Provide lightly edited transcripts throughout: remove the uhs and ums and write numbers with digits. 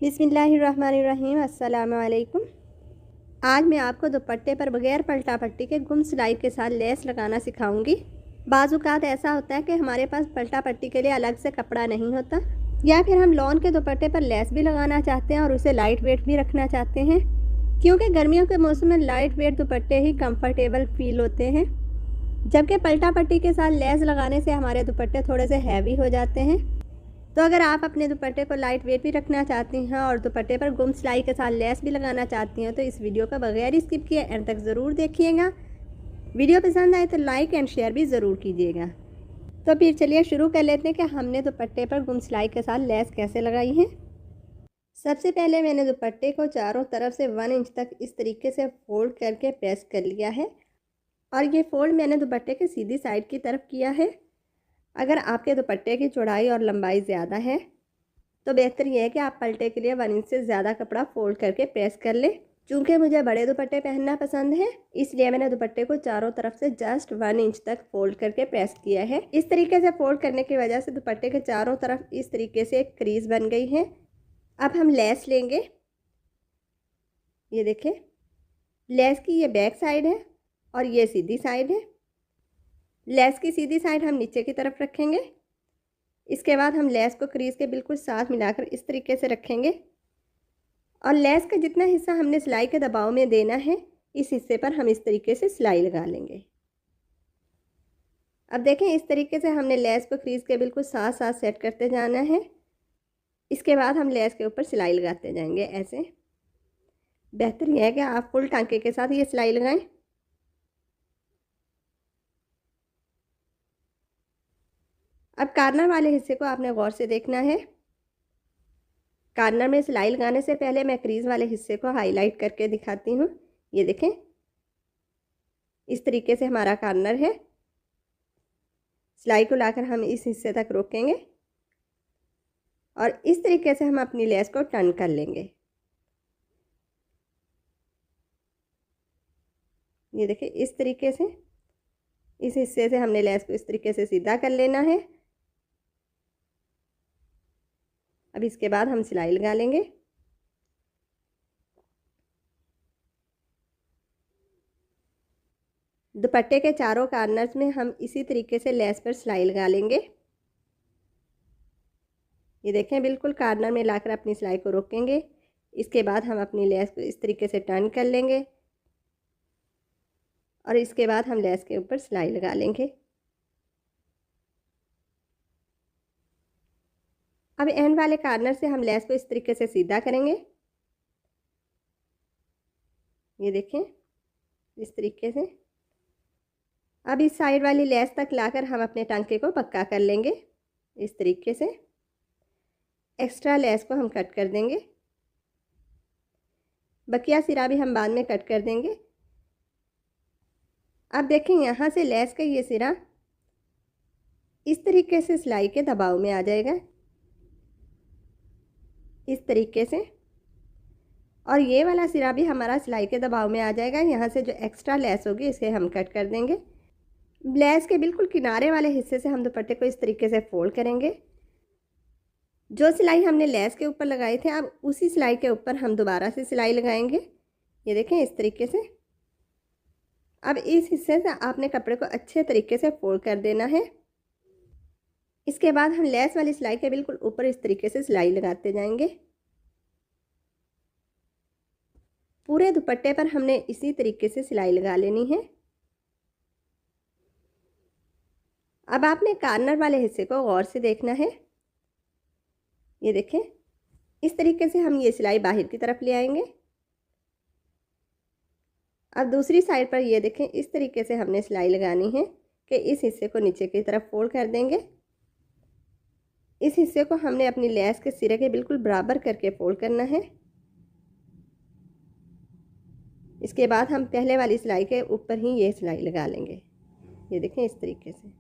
बिस्मिल्लाहिर्रहमानिर्रहीम। अस्सलाम वालेकुम। आज मैं आपको दुपट्टे पर बगैर पलटा पट्टी के गुम सिलाई के साथ लेस लगाना सिखाऊंगी। बाज़-औक़ात ऐसा होता है कि हमारे पास पलटा पट्टी के लिए अलग से कपड़ा नहीं होता, या फिर हम लॉन के दुपट्टे पर लेस भी लगाना चाहते हैं और उसे लाइट वेट भी रखना चाहते हैं, क्योंकि गर्मियों के मौसम में लाइट वेट दुपट्टे ही कंफर्टेबल फील होते हैं, जबकि पलटा पट्टी के साथ लेस लगाने से हमारे दुपट्टे थोड़े से हैवी हो जाते हैं। तो अगर आप अपने दुपट्टे को लाइट वेट भी रखना चाहती हैं और दुपट्टे पर गुम सिलाई के साथ लेस भी लगाना चाहती हैं, तो इस वीडियो को बगैर स्किप किए एंड तक ज़रूर देखिएगा। वीडियो पसंद आए तो लाइक एंड शेयर भी ज़रूर कीजिएगा। तो फिर चलिए शुरू कर लेते हैं कि हमने दुपट्टे पर गुम सिलाई के साथ लेस कैसे लगाई है। सबसे पहले मैंने दुपट्टे को चारों तरफ से 1 इंच तक इस तरीके से फोल्ड करके प्रेस कर लिया है, और ये फोल्ड मैंने दुपट्टे के सीधी साइड की तरफ किया है। अगर आपके दुपट्टे की चौड़ाई और लंबाई ज़्यादा है तो बेहतर यह है कि आप पलटे के लिए 1 इंच से ज़्यादा कपड़ा फोल्ड करके प्रेस कर लें। चूँकि मुझे बड़े दुपट्टे पहनना पसंद है, इसलिए मैंने दुपट्टे को चारों तरफ से जस्ट 1 इंच तक फोल्ड करके प्रेस किया है। इस तरीके से फोल्ड करने की वजह से दुपट्टे के चारों तरफ इस तरीके से एक क्रीज बन गई है। अब हम लेस लेंगे। ये देखें, लेस की ये बैक साइड है और ये सीधी साइड है। लेस की सीधी साइड हम नीचे की तरफ रखेंगे। इसके बाद हम लेस को क्रीज के बिल्कुल साथ मिलाकर इस तरीके से रखेंगे, और लेस का जितना हिस्सा हमने सिलाई के दबाव में देना है, इस हिस्से पर हम इस तरीके से सिलाई लगा लेंगे। अब देखें, इस तरीके से हमने लेस को क्रीज के बिल्कुल साथ साथ सेट करते जाना है। इसके बाद हम लेस के ऊपर सिलाई लगाते जाएंगे। ऐसे बेहतर यह है कि आप फुल टांके के साथ ये सिलाई लगाएं। अब कार्नर वाले हिस्से को आपने गौर से देखना है। कार्नर में सिलाई लगाने से पहले मैं क्रीज वाले हिस्से को हाईलाइट करके दिखाती हूँ। ये देखें, इस तरीके से हमारा कार्नर है। सिलाई को लाकर हम इस हिस्से तक रोकेंगे और इस तरीके से हम अपनी लेस को टर्न कर लेंगे। ये देखें, इस तरीके से इस हिस्से से हमने लेस को इस तरीके से सीधा कर लेना है। अब इसके बाद हम सिलाई लगा लेंगे। दुपट्टे के चारों कार्नर्स में हम इसी तरीके से लेस पर सिलाई लगा लेंगे। ये देखें, बिल्कुल कार्नर में लाकर अपनी सिलाई को रोकेंगे। इसके बाद हम अपनी लेस को इस तरीके से टर्न कर लेंगे और इसके बाद हम लेस के ऊपर सिलाई लगा लेंगे। अब एंड वाले कार्नर से हम लेस को इस तरीके से सीधा करेंगे। ये देखें, इस तरीके से। अब इस साइड वाली लेस तक लाकर हम अपने टांके को पक्का कर लेंगे। इस तरीके से एक्स्ट्रा लेस को हम कट कर देंगे। बकिया सिरा भी हम बाद में कट कर देंगे। अब देखें, यहाँ से लेस का ये सिरा इस तरीके से सिलाई के दबाव में आ जाएगा, इस तरीके से, और ये वाला सिरा भी हमारा सिलाई के दबाव में आ जाएगा। यहाँ से जो एक्स्ट्रा लेस होगी इसे हम कट कर देंगे। लेस के बिल्कुल किनारे वाले हिस्से से हम दुपट्टे को इस तरीके से फोल्ड करेंगे। जो सिलाई हमने लेस के ऊपर लगाई थी, अब उसी सिलाई के ऊपर हम दोबारा से सिलाई लगाएंगे। ये देखें, इस तरीके से। अब इस हिस्से से आपने कपड़े को अच्छे तरीके से फोल्ड कर देना है। इसके बाद हम लेस वाली सिलाई के बिल्कुल ऊपर इस तरीके से सिलाई लगाते जाएंगे। पूरे दुपट्टे पर हमने इसी तरीके से सिलाई लगा लेनी है। अब आपने कार्नर वाले हिस्से को गौर से देखना है। ये देखें, इस तरीके से हम ये सिलाई बाहर की तरफ ले आएंगे। अब दूसरी साइड पर ये देखें, इस तरीके से हमने सिलाई लगानी है कि इस हिस्से को नीचे की तरफ फोल्ड कर देंगे। इस हिस्से को हमने अपनी लेस के सिरे के बिल्कुल बराबर करके फोल्ड करना है। इसके बाद हम पहले वाली सिलाई के ऊपर ही ये सिलाई लगा लेंगे। ये देखें, इस तरीके से।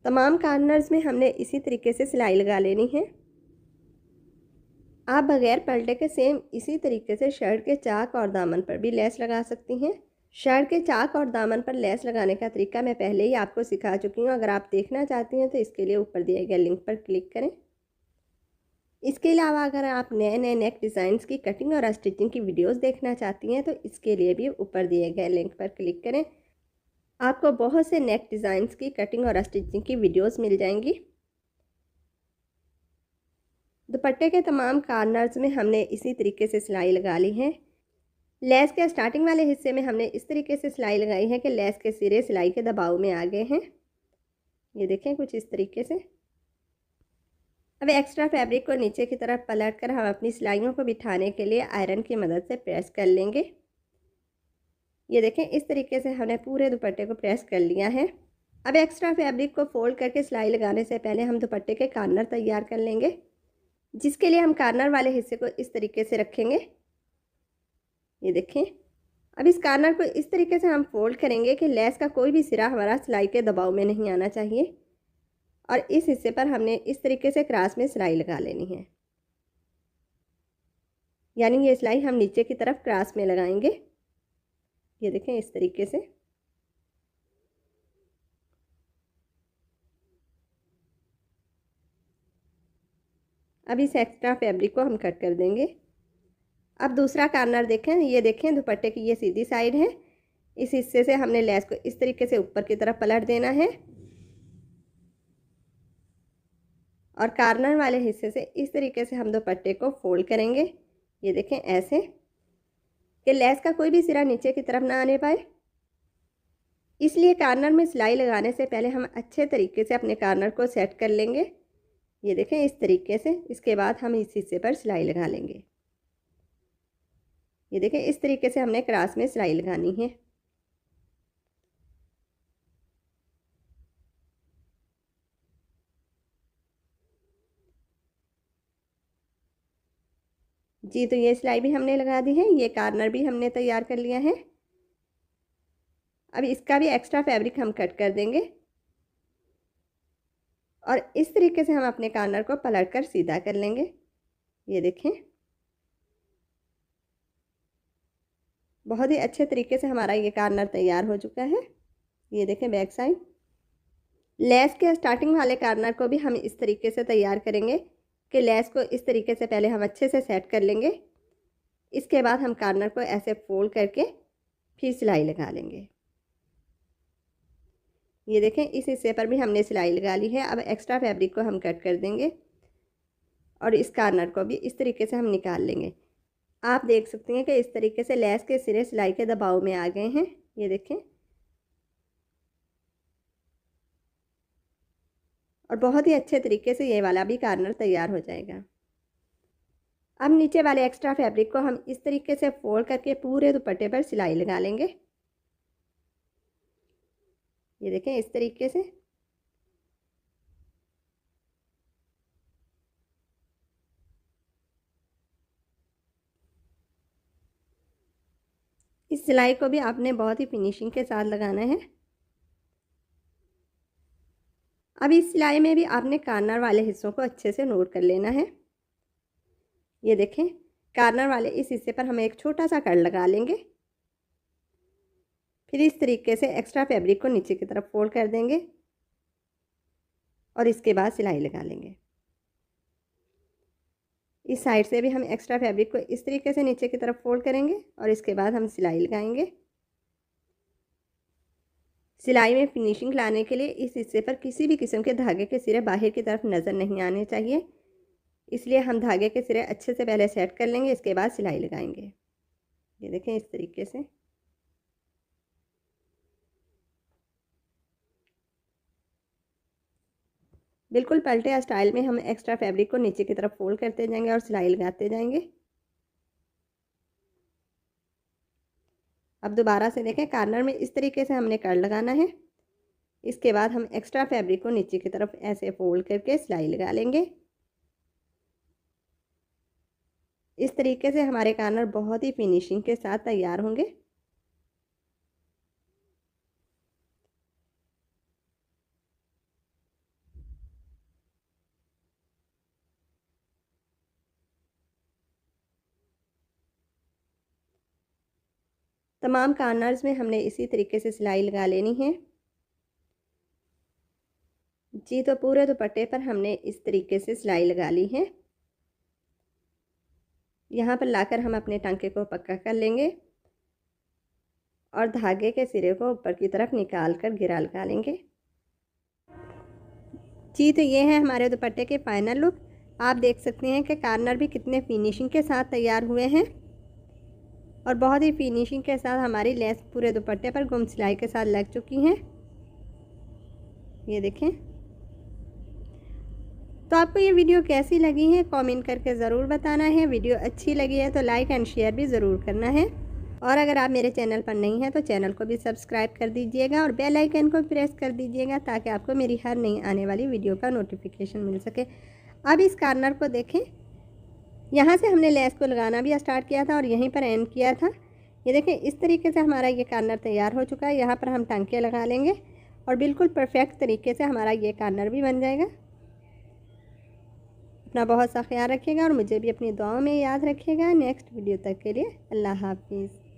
तमाम कार्नर्स में हमने इसी तरीके से सिलाई लगा लेनी है। आप बगैर पलटे के सेम इसी तरीके से शर्ट के चाक और दामन पर भी लेस लगा सकती हैं। शर्ट के चाक और दामन पर लेस लगाने का तरीका मैं पहले ही आपको सिखा चुकी हूँ। अगर आप देखना चाहती हैं तो इसके लिए ऊपर दिए गए लिंक पर क्लिक करें। इसके अलावा अगर आप नए नए नेक डिज़ाइंस की कटिंग और स्टिचिंग की वीडियोस देखना चाहती हैं तो इसके लिए भी ऊपर दिए गए लिंक पर क्लिक करें। आपको बहुत से नेक डिज़ाइंस की कटिंग और स्टिचिंग की वीडियोस मिल जाएंगी। दुपट्टे के तमाम कॉर्नर्स में हमने इसी तरीके से सिलाई लगा ली है। लेस के स्टार्टिंग वाले हिस्से में हमने इस तरीके से सिलाई लगाई है कि लेस के सिरे सिलाई के दबाव में आ गए हैं। ये देखें कुछ इस तरीके से। अब एक्स्ट्रा फैब्रिक को नीचे की तरफ पलट कर हम अपनी सिलाइयों को बिठाने के लिए आयरन की मदद से प्रेस कर लेंगे। ये देखें इस तरीके से हमने पूरे दुपट्टे को प्रेस कर लिया है। अब एक्स्ट्रा फैब्रिक को फोल्ड करके सिलाई लगाने से पहले हम दुपट्टे के कॉर्नर तैयार कर लेंगे, जिसके लिए हम कॉर्नर वाले हिस्से को इस तरीके से रखेंगे। ये देखें अब इस कॉर्नर को इस तरीके से हम फोल्ड करेंगे कि लेस का कोई भी सिरा हमारा सिलाई के दबाव में नहीं आना चाहिए। और इस हिस्से पर हमने इस तरीके से क्रॉस में सिलाई लगा लेनी है, यानी ये सिलाई हम नीचे की तरफ क्रॉस में लगाएंगे। ये देखें इस तरीके से। अब इस एक्स्ट्रा फैब्रिक को हम कट कर देंगे। अब दूसरा कॉर्नर देखें, ये देखें दुपट्टे की ये सीधी साइड है। इस हिस्से से हमने लेस को इस तरीके से ऊपर की तरफ पलट देना है और कॉर्नर वाले हिस्से से इस तरीके से हम दुपट्टे को फोल्ड करेंगे। ये देखें ऐसे कि लेस का कोई भी सिरा नीचे की तरफ ना आने पाए। इसलिए कॉर्नर में सिलाई लगाने से पहले हम अच्छे तरीके से अपने कॉर्नर को सेट कर लेंगे। ये देखें इस तरीके से। इसके बाद हम इस हिस्से पर सिलाई लगा लेंगे। ये देखें इस तरीके से हमने क्रॉस में सिलाई लगानी है। जी तो ये सिलाई भी हमने लगा दी है, ये कॉर्नर भी हमने तैयार कर लिया है। अब इसका भी एक्स्ट्रा फैब्रिक हम कट कर देंगे और इस तरीके से हम अपने कॉर्नर को पलट कर सीधा कर लेंगे। ये देखें बहुत ही अच्छे तरीके से हमारा ये कॉर्नर तैयार हो चुका है। ये देखें बैक साइड। लेस के स्टार्टिंग वाले कॉर्नर को भी हम इस तरीके से तैयार करेंगे कि लेस को इस तरीके से पहले हम अच्छे से सेट कर लेंगे। इसके बाद हम कॉर्नर को ऐसे फोल्ड करके फिर सिलाई लगा लेंगे। ये देखें इस हिस्से पर भी हमने सिलाई लगा ली है। अब एक्स्ट्रा फैब्रिक को हम कट कर देंगे और इस कॉर्नर को भी इस तरीके से हम निकाल लेंगे। आप देख सकते हैं कि इस तरीके से लेस के सिरे सिलाई के दबाव में आ गए हैं। ये देखें और बहुत ही अच्छे तरीके से ये वाला भी कॉर्नर तैयार हो जाएगा। अब नीचे वाले एक्स्ट्रा फैब्रिक को हम इस तरीके से फोल्ड करके पूरे दुपट्टे पर सिलाई लगा लेंगे। ये देखें इस तरीके से। इस सिलाई को भी आपने बहुत ही फिनिशिंग के साथ लगाना है। अब इस सिलाई में भी आपने कॉर्नर वाले हिस्सों को अच्छे से नोट कर लेना है। ये देखें कॉर्नर वाले इस हिस्से पर हम एक छोटा सा कट लगा लेंगे। फिर इस तरीके से एक्स्ट्रा फैब्रिक को नीचे की तरफ फोल्ड कर देंगे और इसके बाद सिलाई लगा लेंगे। इस साइड से भी हम एक्स्ट्रा फैब्रिक को इस तरीके से नीचे की तरफ फोल्ड करेंगे और इसके बाद हम सिलाई लगाएंगे। सिलाई में फिनिशिंग लाने के लिए इस हिस्से पर किसी भी किस्म के धागे के सिरे बाहर की तरफ नज़र नहीं आने चाहिए। इसलिए हम धागे के सिरे अच्छे से पहले सेट कर लेंगे, इसके बाद सिलाई लगाएंगे। ये देखें इस तरीके से। बिल्कुल पलटे स्टाइल में हम एक्स्ट्रा फैब्रिक को नीचे की तरफ फोल्ड करते जाएंगे और सिलाई लगाते जाएंगे। अब दोबारा से देखें कॉर्नर में इस तरीके से हमने कट लगाना है। इसके बाद हम एक्स्ट्रा फैब्रिक को नीचे की तरफ ऐसे फोल्ड करके सिलाई लगा लेंगे। इस तरीके से हमारे कॉर्नर बहुत ही फिनिशिंग के साथ तैयार होंगे। तमाम कॉर्नर्स में हमने इसी तरीके से सिलाई लगा लेनी है जी। तो पूरे दुपट्टे पर हमने इस तरीके से सिलाई लगा ली है। यहाँ पर लाकर हम अपने टांके को पक्का कर लेंगे और धागे के सिरे को ऊपर की तरफ निकाल कर गिरा लगा लेंगे जी। तो ये है हमारे दुपट्टे के फाइनल लुक। आप देख सकते हैं कि कॉर्नर भी कितने फिनिशिंग के साथ तैयार हुए हैं और बहुत ही फिनिशिंग के साथ हमारी लेस पूरे दुपट्टे पर गुम सिलाई के साथ लग चुकी हैं। ये देखें। तो आपको ये वीडियो कैसी लगी है कमेंट करके ज़रूर बताना है। वीडियो अच्छी लगी है तो लाइक एंड शेयर भी ज़रूर करना है और अगर आप मेरे चैनल पर नहीं हैं तो चैनल को भी सब्सक्राइब कर दीजिएगा और बेल आइकन को प्रेस कर दीजिएगा ताकि आपको मेरी हर नई आने वाली वीडियो का नोटिफिकेशन मिल सके। अब इस कॉर्नर को देखें, यहाँ से हमने लेस को लगाना भी स्टार्ट किया था और यहीं पर एंड किया था। ये देखें, इस तरीके से हमारा ये कॉर्नर तैयार हो चुका है। यहाँ पर हम टांके लगा लेंगे और बिल्कुल परफेक्ट तरीके से हमारा ये कॉर्नर भी बन जाएगा। अपना बहुत सा ख्याल रखिएगा और मुझे भी अपनी दुआओं में याद रखिएगा। नेक्स्ट वीडियो तक के लिए अल्लाह हाफिज़।